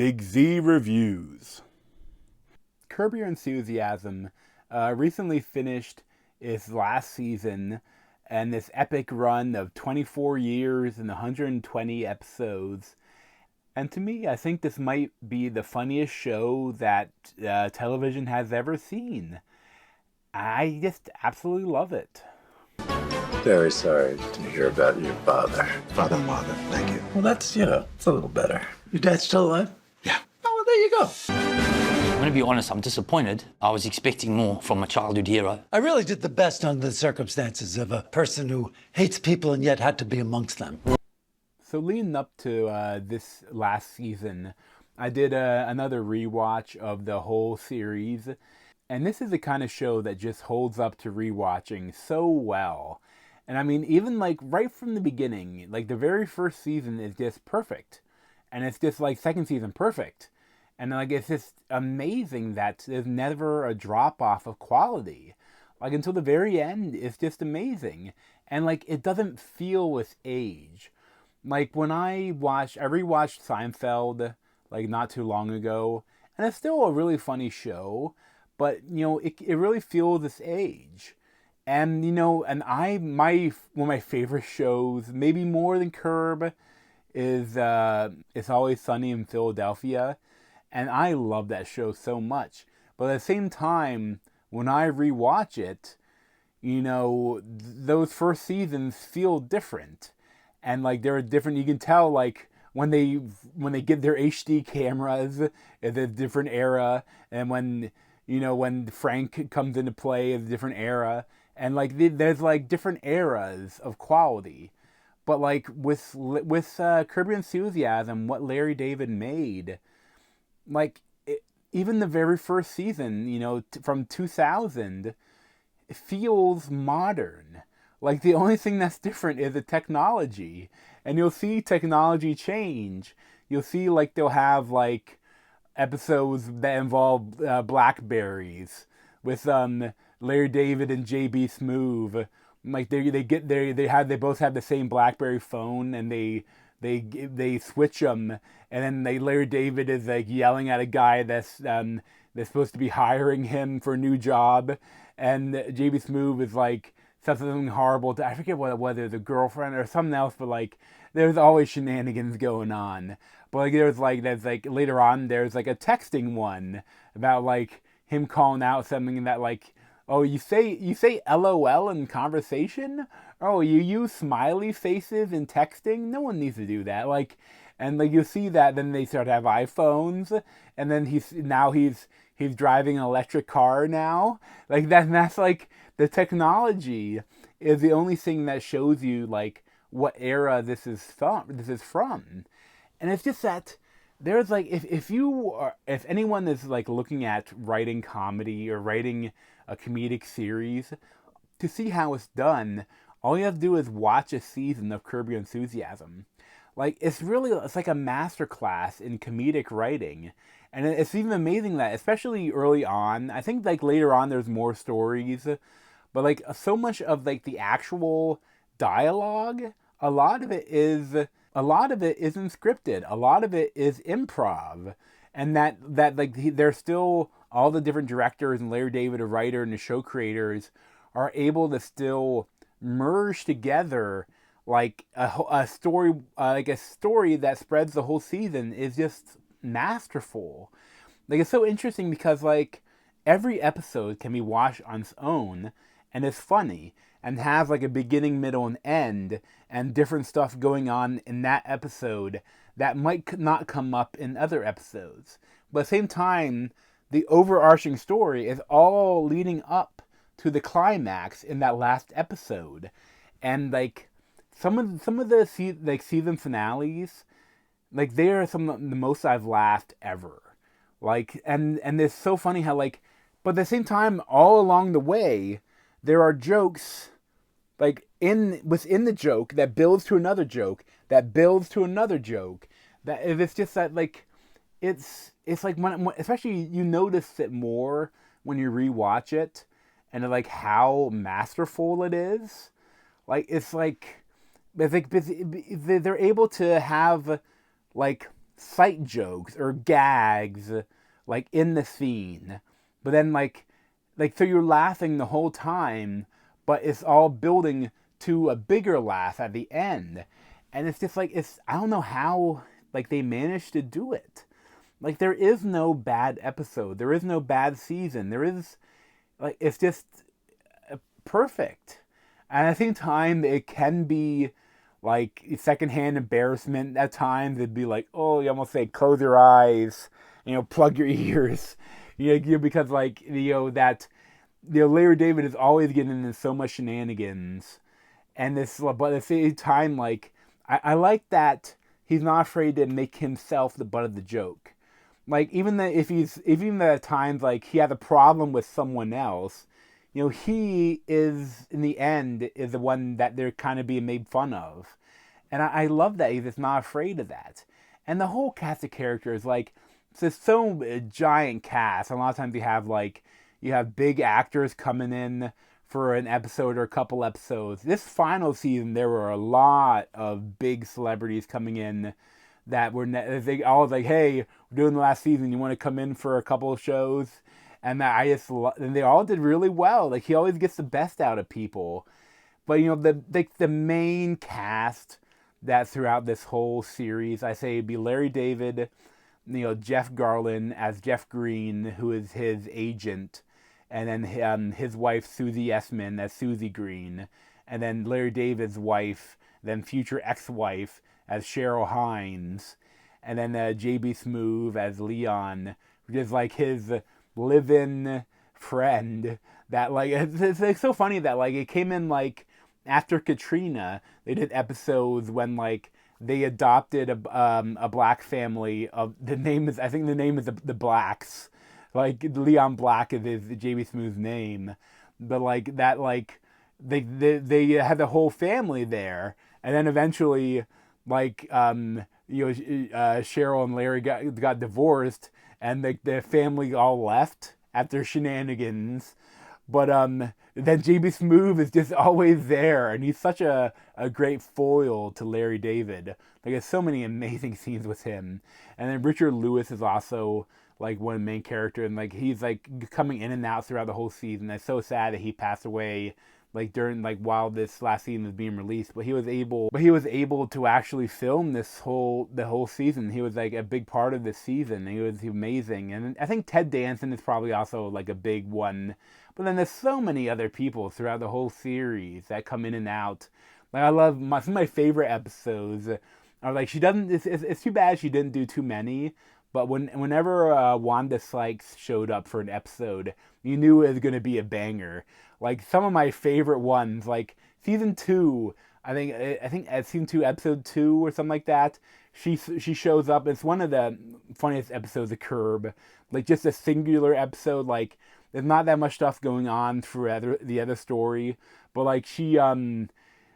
Big Z Reviews. Curb Your Enthusiasm recently finished its last season and this epic run of 24 years and 120 episodes. And to me, I think this might be the funniest show that television has ever seen. I just absolutely love it. Very sorry to hear about your father. Father, thank you. Well, it's a little better. Your dad's still alive? Yeah. Oh, well, there you go. I'm going to be honest, I'm disappointed. I was expecting more from a childhood hero. I really did the best under the circumstances of a person who hates people and yet had to be amongst them. So leading up to this last season, I did another rewatch of the whole series. And this is the kind of show that just holds up to rewatching so well. And I mean, even like right from the beginning, like the very first season is just perfect. And it's just like second season perfect. And like it's just amazing that there's never a drop off of quality. Like until the very end, it's just amazing. And like it doesn't feel with age. Like when I rewatched Seinfeld like not too long ago, and it's still a really funny show, but it really feels this age. And and one of my favorite shows, maybe more than Curb, is It's Always Sunny in Philadelphia. And I love that show so much. But at the same time, when I rewatch it, those first seasons feel different. And like they're different, you can tell like when they get their HD cameras, it's a different era. And when Frank comes into play, it's a different era. And like there's like different eras of quality. But like with Curb Your Enthusiasm, what Larry David made, like even the very first season, from 2000, it feels modern. Like the only thing that's different is the technology. And you'll see technology change. You'll see like they'll have like episodes that involve Blackberries with Larry David and JB Smoove. Like they both have the same BlackBerry phone, and they switch them, and then Larry David is like yelling at a guy that's supposed to be hiring him for a new job, and JB Smoove is like something horrible to, I forget whether it's a girlfriend or something else, but like there's always shenanigans going on. But like there's like later on there's like a texting one about like him calling out something that like, oh, you say LOL in conversation? Oh, you use smiley faces in texting? No one needs to do that. Like, and like you see that, then they start to have iPhones, and then he's driving an electric car now. Like that's like the technology is the only thing that shows you like what era this is from. And it's just that there's like if anyone is like looking at writing comedy or writing a comedic series, to see how it's done, all you have to do is watch a season of Curb Your Enthusiasm. Like it's like a masterclass in comedic writing. And it's even amazing that, especially early on, I think like later on there's more stories, but like so much of like the actual dialogue, a lot of it isn't scripted. A lot of it is improv. And that like there's still all the different directors and Larry David, a writer, and the show creators are able to still merge together like a story, like a story that spreads the whole season is just masterful. Like it's so interesting because like every episode can be watched on its own and it's funny and has like a beginning, middle, and end and different stuff going on in that episode that might not come up in other episodes. But at the same time, the overarching story is all leading up to the climax in that last episode. And like some of the season finales, like they are some of the most I've laughed ever. Like and it's so funny how like, but at the same time, all along the way, there are jokes like within the joke that builds to another joke that builds to another joke. That it's just that like it's like when especially you notice it more when you rewatch it and like how masterful it is. Like they're able to have like sight jokes or gags like in the scene, but then so you're laughing the whole time, but it's all building to a bigger laugh at the end. And it's just like, I don't know how like they managed to do it. Like, there is no bad episode, there is no bad season, there is like, it's just perfect. And at the same time, it can be like secondhand embarrassment at times. It'd be like, oh, you almost say close your eyes, plug your ears, because like, that, Larry David is always getting into so much shenanigans. And but at the same time, like, I like that he's not afraid to make himself the butt of the joke. Like, even at times, like, he has a problem with someone else, he is, in the end, is the one that they're kind of being made fun of. And I love that he's just not afraid of that. And the whole cast of characters, like, it's so a giant cast. A lot of times you have big actors coming in for an episode or a couple episodes. This final season, there were a lot of big celebrities coming in that were, they all was like, hey, we're doing the last season, you want to come in for a couple of shows? And and they all did really well. Like, he always gets the best out of people. But the main cast that throughout this whole series, I say, it'd be Larry David, Jeff Garlin as Jeff Green, who is his agent, and then his wife Susie Essman as Susie Green, and then Larry David's wife, then future ex-wife as Cheryl Hines, and then J.B. Smoove as Leon, which is like his live-in friend. That like it's like so funny that like it came in like after Katrina. They did episodes when like they adopted a black family of the name is the Blacks. Like Leon Black is J.B. Smoove's name, but like that like they had the whole family there, and then eventually like Cheryl and Larry got divorced, and the family all left after shenanigans. But then J.B. Smoove is just always there, and he's such a great foil to Larry David. Like, there's so many amazing scenes with him. And then Richard Lewis is also like one of the main characters, and like he's like coming in and out throughout the whole season. It's so sad that he passed away like during like while this last season was being released, but he was able to actually film the whole season. He was like a big part of this season. He was amazing. And I think Ted Danson is probably also like a big one. But then there's so many other people throughout the whole series that come in and out. Like, I love some of my favorite episodes are like, she doesn't, it's too bad she didn't do too many, but whenever Wanda Sykes showed up for an episode, you knew it was going to be a banger. Like, some of my favorite ones, like season 2, I think at season 2, episode 2 or something like that, she shows up. It's one of the funniest episodes of Curb. Like, just a singular episode. Like, there's not that much stuff going on through the other story, but like she like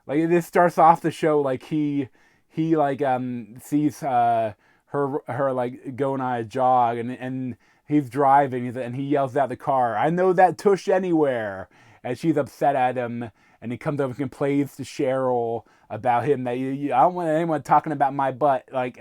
this starts off the show like he like sees her like going on a jog, and he's driving, and he yells out the car, "I know that tush anywhere," and she's upset at him, and he comes over and complains to Cheryl about him that I don't want anyone talking about my butt, like,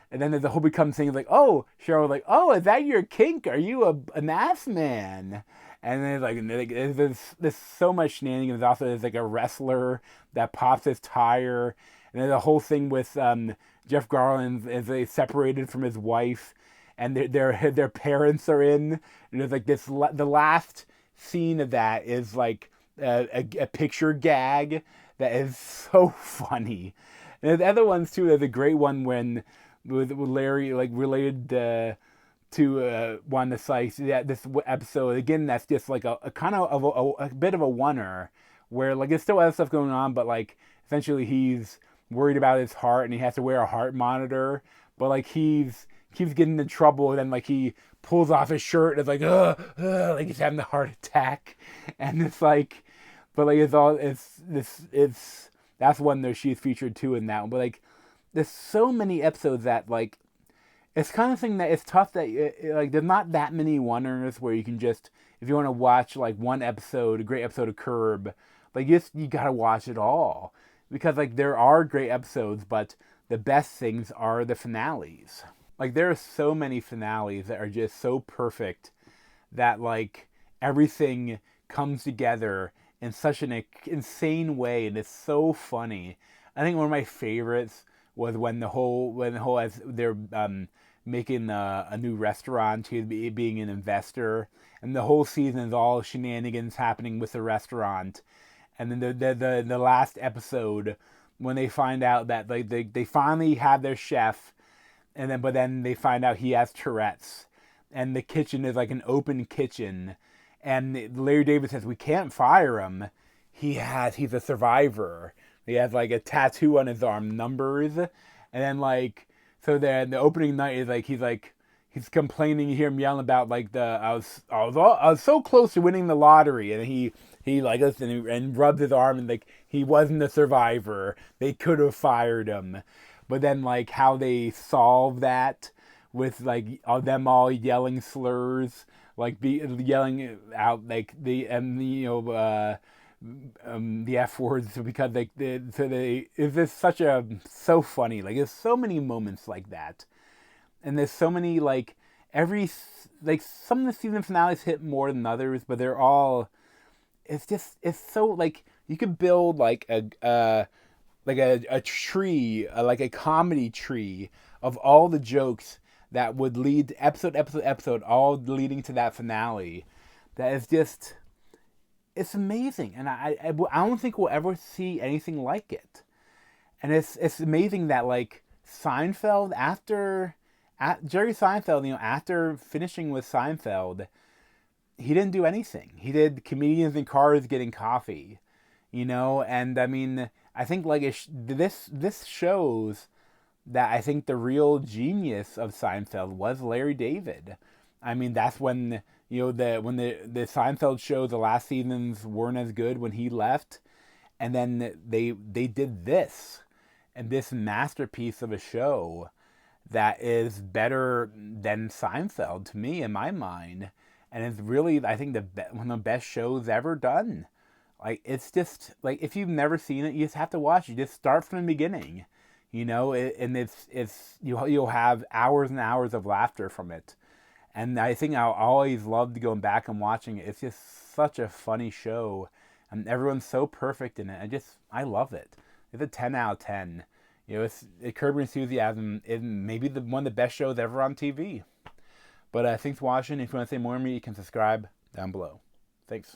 and then the whole becomes thing like, oh, Cheryl like, oh, is that your kink? Are you an ass man? And then there's so much shenanigans. Also, there's like a wrestler that pops his tire, and then the whole thing with Jeff Garland is they separated from his wife, and their parents are in. And there's like this. The last scene of that is like a picture gag that is so funny. And the other ones too. There's a great one with Larry, like related to Wanda Sykes. Yeah, this episode again. That's just like a kind of a bit of a oneer, where like there's still other stuff going on, but like essentially he's worried about his heart and he has to wear a heart monitor. But like he's keeps getting in trouble, and then like he pulls off his shirt and it's like like he's having a heart attack, and it's like, but like it's that's one that she's featured too in that one, but like. There's so many episodes that, like, it's kind of thing that it's tough that, like, there's not that many oneers where you can just, if you want to watch, like, one episode, a great episode of Curb, like, you gotta watch it all. Because, like, there are great episodes, but the best things are the finales. Like, there are so many finales that are just so perfect that, like, everything comes together in such an insane way, and it's so funny. I think one of my favorites was when the whole as they're making a new restaurant, he's being an investor, and the whole season is all shenanigans happening with the restaurant, and then the last episode when they find out that like they finally have their chef, and then they find out he has Tourette's, and the kitchen is like an open kitchen, and Larry David says we can't fire him. He's a survivor. He has like a tattoo on his arm, numbers, and then like so then the opening night is like he's complaining. You hear him yelling about like I was so close to winning the lottery, and he like listen and rubs his arm, and like he wasn't a survivor. They could have fired him, but then like how they solve that with like them all yelling slurs, like yelling out like the F words because it's just so funny. Like there's so many moments like that, and there's so many like some of the season finales hit more than others, but they're all. It's so like you could build like a tree, like a comedy tree of all the jokes that would lead episode, all leading to that finale. That is just. It's amazing, and I don't think we'll ever see anything like it. And it's amazing that like Seinfeld Jerry Seinfeld, after finishing with Seinfeld, he didn't do anything. He did Comedians in Cars Getting Coffee, and I mean I think like this shows that I think the real genius of Seinfeld was Larry David. I mean that's when. When the Seinfeld show, the last seasons weren't as good when he left, and then they did this, and this masterpiece of a show that is better than Seinfeld to me in my mind, and it's really I think one of the best shows ever done. Like it's just like if you've never seen it, you just have to watch it. You just start from the beginning, and you'll have hours and hours of laughter from it. And I think I'll always love going back and watching it. It's just such a funny show. And everyone's so perfect in it. I love it. It's a 10 out of 10. Curb Your Enthusiasm is maybe one of the best shows ever on TV. But thanks for watching. If you want to say more of me, you can subscribe down below. Thanks.